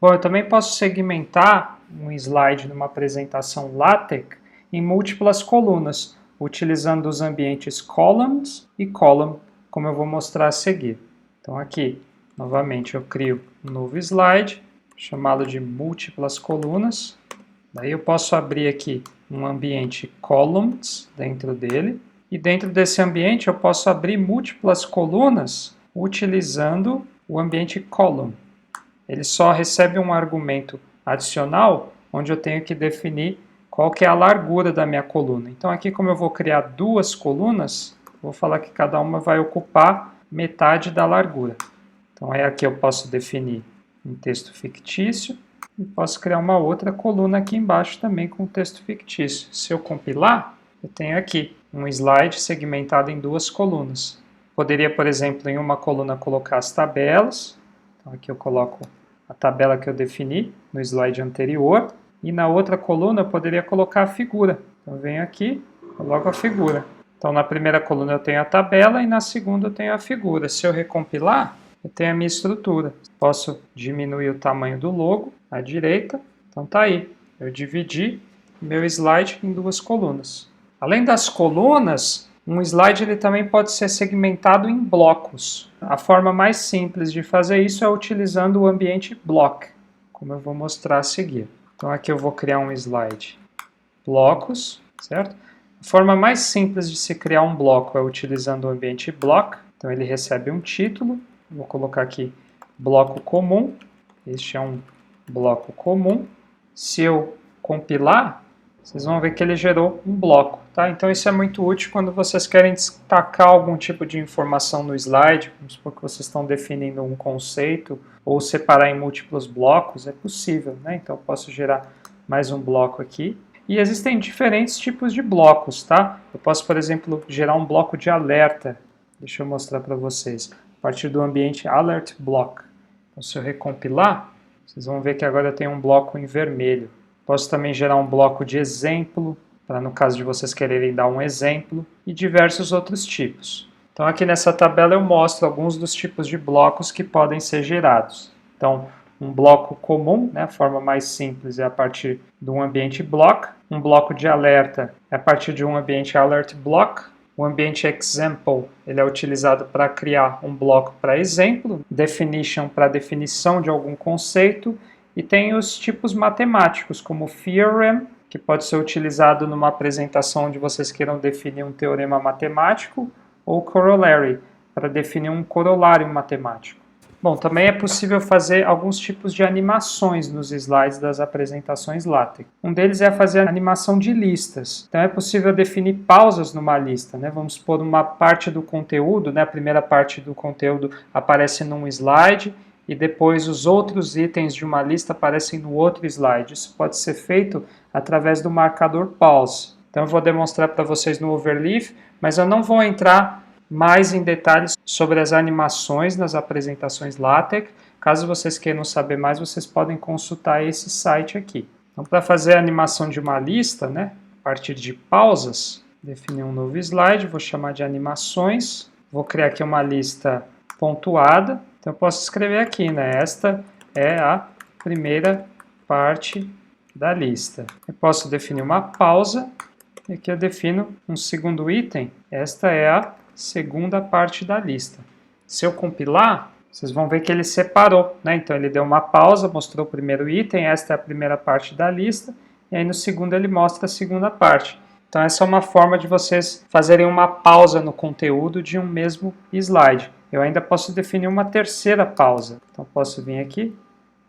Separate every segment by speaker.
Speaker 1: Bom, eu também posso segmentar um slide numa apresentação LaTeX em múltiplas colunas, utilizando os ambientes columns e column, como eu vou mostrar a seguir. Então aqui, novamente, eu crio um novo slide, chamado de múltiplas colunas. Daí eu posso abrir aqui um ambiente columns dentro dele, e dentro desse ambiente eu posso abrir múltiplas colunas utilizando o ambiente column. Ele só recebe um argumento adicional, onde eu tenho que definir qual que é a largura da minha coluna. Então aqui, como eu vou criar duas colunas, vou falar que cada uma vai ocupar metade da largura. Então aí aqui eu posso definir um texto fictício e posso criar uma outra coluna aqui embaixo também com texto fictício. Se eu compilar, eu tenho aqui um slide segmentado em duas colunas. Poderia, por exemplo, em uma coluna colocar as tabelas. Então aqui eu coloco a tabela que eu defini no slide anterior. E na outra coluna eu poderia colocar a figura. Então eu venho aqui, coloco a figura. Então na primeira coluna eu tenho a tabela e na segunda eu tenho a figura. Se eu recompilar, eu tenho a minha estrutura. Posso diminuir o tamanho do logo à direita. Então tá aí. Eu dividi meu slide em duas colunas. Além das colunas, um slide ele também pode ser segmentado em blocos. A forma mais simples de fazer isso é utilizando o ambiente block, como eu vou mostrar a seguir. Então aqui eu vou criar um slide blocos, certo? A forma mais simples de se criar um bloco é utilizando o ambiente block. Então ele recebe um título, vou colocar aqui bloco comum. Este é um bloco comum. Se eu compilar, vocês vão ver que ele gerou um bloco, tá? Então isso é muito útil quando vocês querem destacar algum tipo de informação no slide, vamos supor que vocês estão definindo um conceito ou separar em múltiplos blocos, é possível, né? Então eu posso gerar mais um bloco aqui. E existem diferentes tipos de blocos, tá? Eu posso, por exemplo, gerar um bloco de alerta. Deixa eu mostrar para vocês. A partir do ambiente alert block. Então se eu recompilar, vocês vão ver que agora eu tenho um bloco em vermelho. Posso também gerar um bloco de exemplo, para no caso de vocês quererem dar um exemplo, e diversos outros tipos. Então aqui nessa tabela eu mostro alguns dos tipos de blocos que podem ser gerados. Então um bloco comum, né, a forma mais simples é a partir de um ambiente block. Um bloco de alerta é a partir de um ambiente alert block. O ambiente example ele é utilizado para criar um bloco para exemplo, definition para definição de algum conceito, e tem os tipos matemáticos, como theorem, que pode ser utilizado numa apresentação onde vocês queiram definir um teorema matemático, ou corollary, para definir um corolário matemático. Bom, também é possível fazer alguns tipos de animações nos slides das apresentações LaTeX. Um deles é fazer a animação de listas. Então é possível definir pausas numa lista, né? Vamos supor uma parte do conteúdo, né? A primeira parte do conteúdo aparece num slide, e depois os outros itens de uma lista aparecem no outro slide. Isso pode ser feito através do marcador pause. Então eu vou demonstrar para vocês no Overleaf, mas eu não vou entrar mais em detalhes sobre as animações nas apresentações LaTeX. Caso vocês queiram saber mais, vocês podem consultar esse site aqui. Então para fazer a animação de uma lista, né, a partir de pausas, definir um novo slide, vou chamar de animações, vou criar aqui uma lista pontuada. Então eu posso escrever aqui, né? Esta é a primeira parte da lista. Eu posso definir uma pausa, e aqui eu defino um segundo item. Esta é a segunda parte da lista. Se eu compilar, vocês vão ver que ele separou, né? Então ele deu uma pausa, mostrou o primeiro item, esta é a primeira parte da lista, e aí no segundo ele mostra a segunda parte. Então essa é uma forma de vocês fazerem uma pausa no conteúdo de um mesmo slide. Eu ainda posso definir uma terceira pausa. Então posso vir aqui,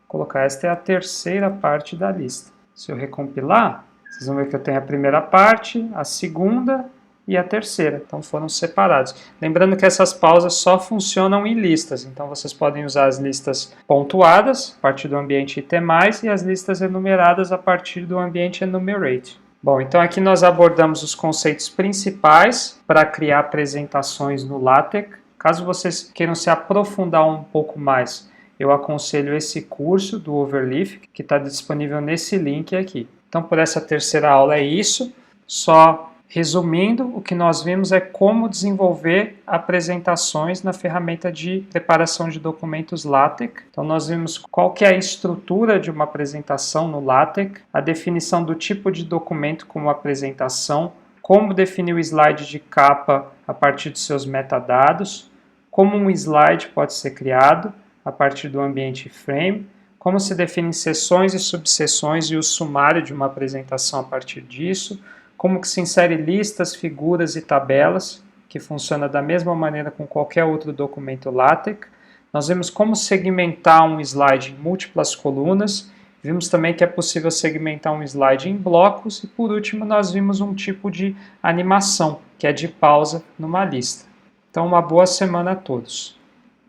Speaker 1: colocar esta é a terceira parte da lista. Se eu recompilar, vocês vão ver que eu tenho a primeira parte, a segunda e a terceira. Então foram separados. Lembrando que essas pausas só funcionam em listas. Então vocês podem usar as listas pontuadas, a partir do ambiente item+, e as listas enumeradas a partir do ambiente enumerate. Bom, então aqui nós abordamos os conceitos principais para criar apresentações no LaTeX. Caso vocês queiram se aprofundar um pouco mais, eu aconselho esse curso do Overleaf, que está disponível nesse link aqui. Então, por essa terceira aula é isso. Só Resumindo, o que nós vimos é como desenvolver apresentações na ferramenta de preparação de documentos LaTeX. Então nós vimos qual que é a estrutura de uma apresentação no LaTeX, a definição do tipo de documento como apresentação, como definir o slide de capa a partir dos seus metadados, como um slide pode ser criado a partir do ambiente frame, como se definem seções e subseções e o sumário de uma apresentação a partir disso, como que se insere listas, figuras e tabelas, que funciona da mesma maneira com qualquer outro documento LaTeX. Nós vimos como segmentar um slide em múltiplas colunas, vimos também que é possível segmentar um slide em blocos e, por último, nós vimos um tipo de animação, que é de pausa numa lista. Então, uma boa semana a todos.